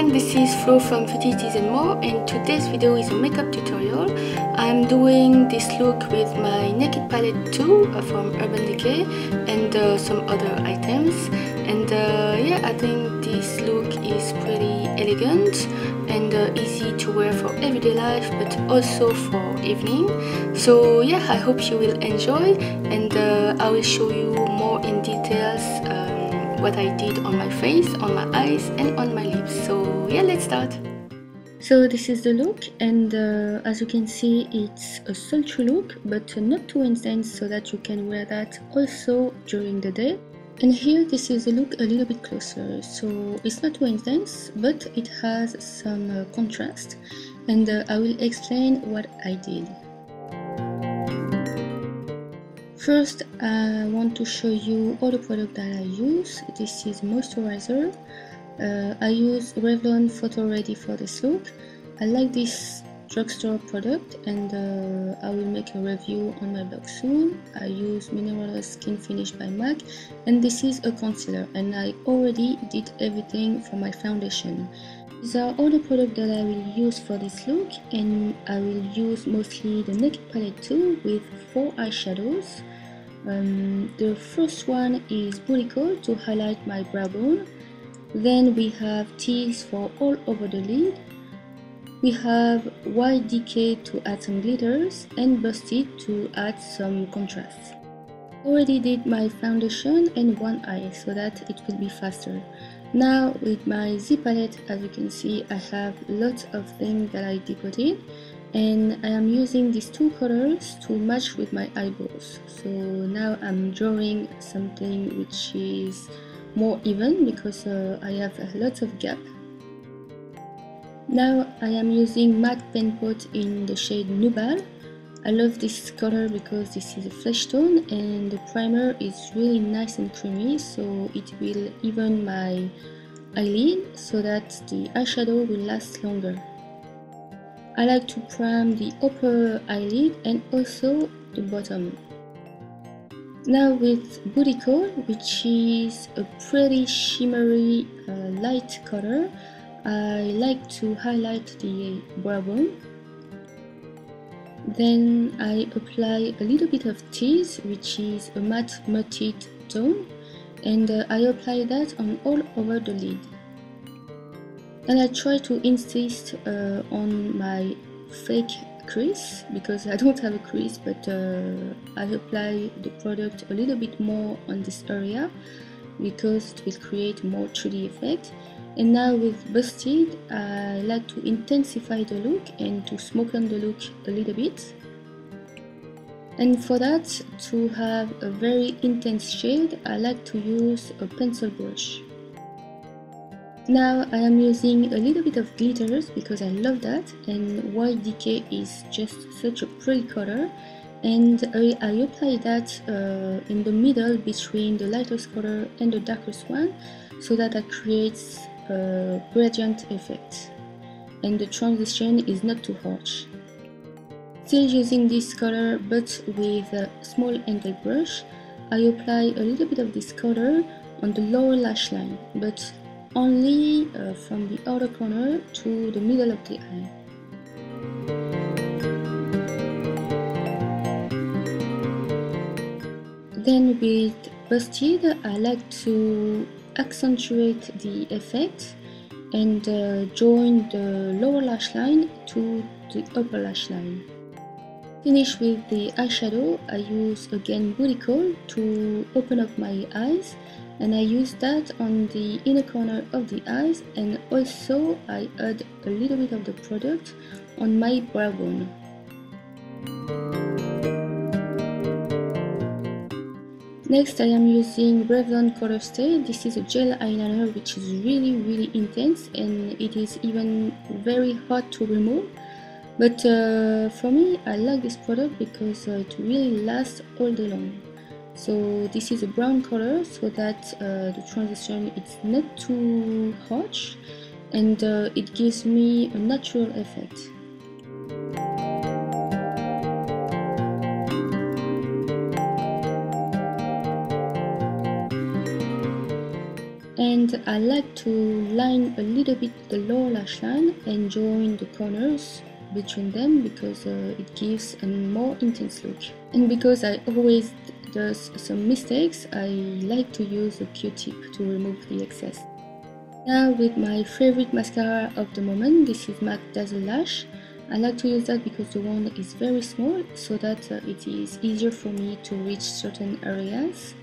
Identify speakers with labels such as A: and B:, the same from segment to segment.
A: everyone, this is Flo from FutilitiesMore, and today's video is a makeup tutorial. I'm doing this look with my Naked Palette 2 from Urban Decay and some other items. And yeah, I think this look is pretty elegant and easy to wear for everyday life, but also for evening. So yeah, I hope you will enjoy, and I will show you more in details what I did on my face, on my eyes and on my lips. So yeah, let's start. So this is the look, and as you can see, it's a sultry look, but not too intense, so that you can wear that also during the day. And here, this is the look a little bit closer, so it's not too intense, but it has some contrast, and I will explain what I did. First, I want to show you all the product that I use. This is moisturizer. I use Revlon Photo Ready for this look. I like this drugstore product, and I will make a review on my blog soon. I use Mineral Skin Finish by MAC, and this is a concealer, and I already did everything for my foundation. These are all the products that I will use for this look, and I will use mostly the Naked Palette 2 with 4 eyeshadows. The first one is Booty Call to highlight my brow bone. Then we have Tease for all over the lid. We have White Decay to add some glitters, and Busted to add some contrast. Already did my foundation and one eye so that it will be faster. Now with my Z palette, as you can see, I have lots of things that I decorated, and I am using these two colors to match with my eyebrows. So now I'm drawing something which is more even because I have lots of gap. Now I am using matte pen pot in the shade Nubile. I love this color because this is a flesh tone, and the primer is really nice and creamy, so it will even my eyelid so that the eyeshadow will last longer. I like to prime the upper eyelid and also the bottom. Now with Booty Call, which is a pretty shimmery light color, I like to highlight the brow bone. Then I apply a little bit of Tease, which is a matte muted tone, and I apply that on all over the lid. And I try to insist on my fake crease, because I don't have a crease, but I apply the product a little bit more on this area because it will create more 3D effect. And now with Busted, I like to intensify the look and to smoken the look a little bit. And for that, to have a very intense shade, I like to use a pencil brush. Now I am using a little bit of glitters because I love that, and White Decay is just such a pretty color, and I apply that in the middle between the lightest color and the darkest one, so that it creates a gradient effect and the transition is not too harsh. Still using this color but with a small angle brush, I apply a little bit of this color on the lower lash line, but only from the outer corner to the middle of the eye. Then with Busted, I like to accentuate the effect and join the lower lash line to the upper lash line. Finish with the eyeshadow. I use again Booty Call to open up my eyes, and I use that on the inner corner of the eyes, and also I add a little bit of the product on my brow bone. Next I am using Revlon Color. This is a gel eyeliner which is really intense, and it is even very hard to remove. But for me, I like this product because it really lasts all day long. So this is a brown color, so that the transition is not too harsh, and it gives me a natural effect. And And I like to line a little bit the lower lash line and join the corners between them because it gives a more intense look. And because I always do some mistakes, I like to use a Q-tip to remove the excess. Now with my favorite mascara of the moment, this is MAC Dazzle Lash. I like to use that because the wand is very small, so that it is easier for me to reach certain areas.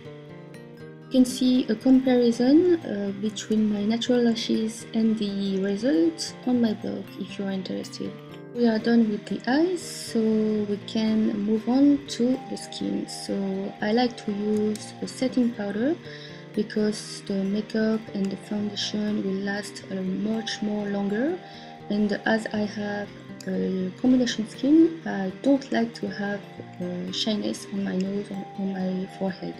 A: You can see a comparison between my natural lashes and the results on my blog if you are interested. We are done with the eyes, so we can move on to the skin. So I like to use a setting powder because the makeup and the foundation will last much more longer, and as I have combination skin, I don't like to have shyness on my nose or on my forehead.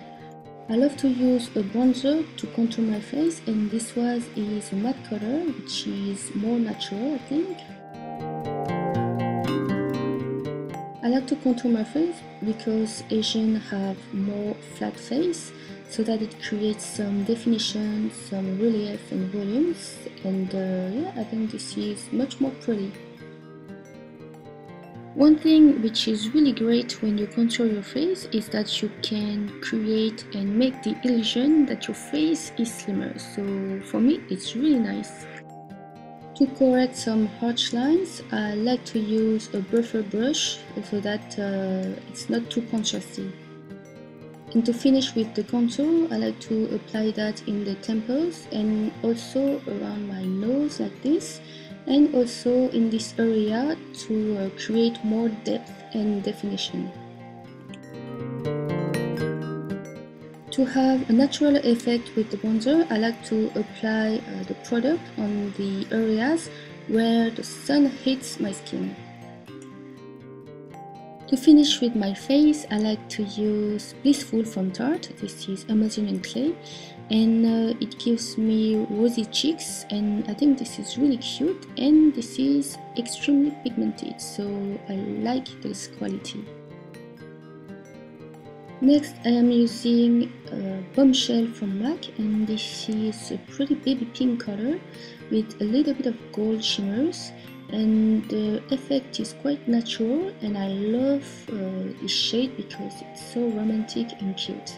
A: I love to use a bronzer to contour my face, and this is a matte color, which is more natural, I think. I like to contour my face because Asians have more flat face, so that it creates some definition, some relief and volumes, and yeah, I think this is much more pretty. One thing which is really great when you contour your face is that you can create and make the illusion that your face is slimmer, so for me it's really nice. To correct some harsh lines, I like to use a buffer brush so that it's not too contrasty. And to finish with the contour, I like to apply that in the temples and also around my nose like this, and also in this area to create more depth and definition. To have a natural effect with the bronzer, I like to apply the product on the areas where the sun hits my skin. To finish with my face, I like to use Blissful from Tarte. This is Amazonian clay, and it gives me rosy cheeks, and I think this is really cute, and this is extremely pigmented, so I like this quality. Next, I am using Bombshell from MAC, and this is a pretty baby pink color with a little bit of gold shimmers, and the effect is quite natural, and I love this shade because it's so romantic and cute.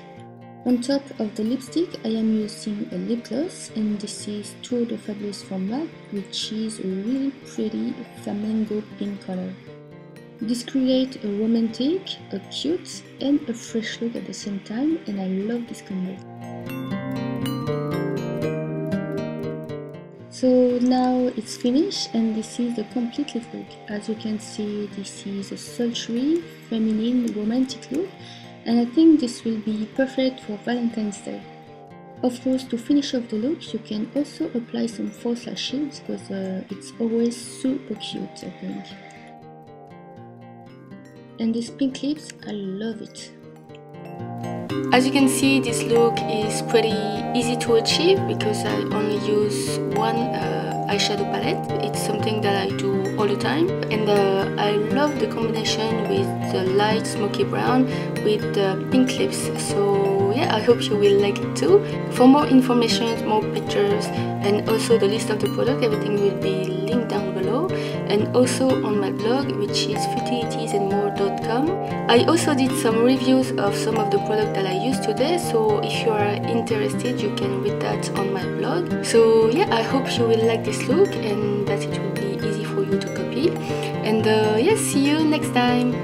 A: On top of the lipstick, I am using a lip gloss, and this is Tour de Fabulous from MAC, which is a really pretty flamingo pink color. This creates a romantic, a cute, and a fresh look at the same time, and I love this combo. So now it's finished, and this is the complete lip look. As you can see, this is a sultry, feminine, romantic look, and I think this will be perfect for Valentine's Day. Of course, to finish off the look, you can also apply some false lashes because it's always super cute, I think. And these pink lips, I love it. As you can see, this look is pretty easy to achieve because I only use one eyeshadow palette. It's something that I do all the time, and I love the combination with the light smoky brown with the pink lips. So yeah, I hope you will like it too. For more information, more pictures, and also the list of the product, everything will be linked down below, and also on my blog, which is FutilitiesMore.com. I also did some reviews of some of the products that I used today, so if you are interested, you can read that on my blog. So yeah, I hope you will like this look and that it will be easy for you to copy. And yeah, see you next time.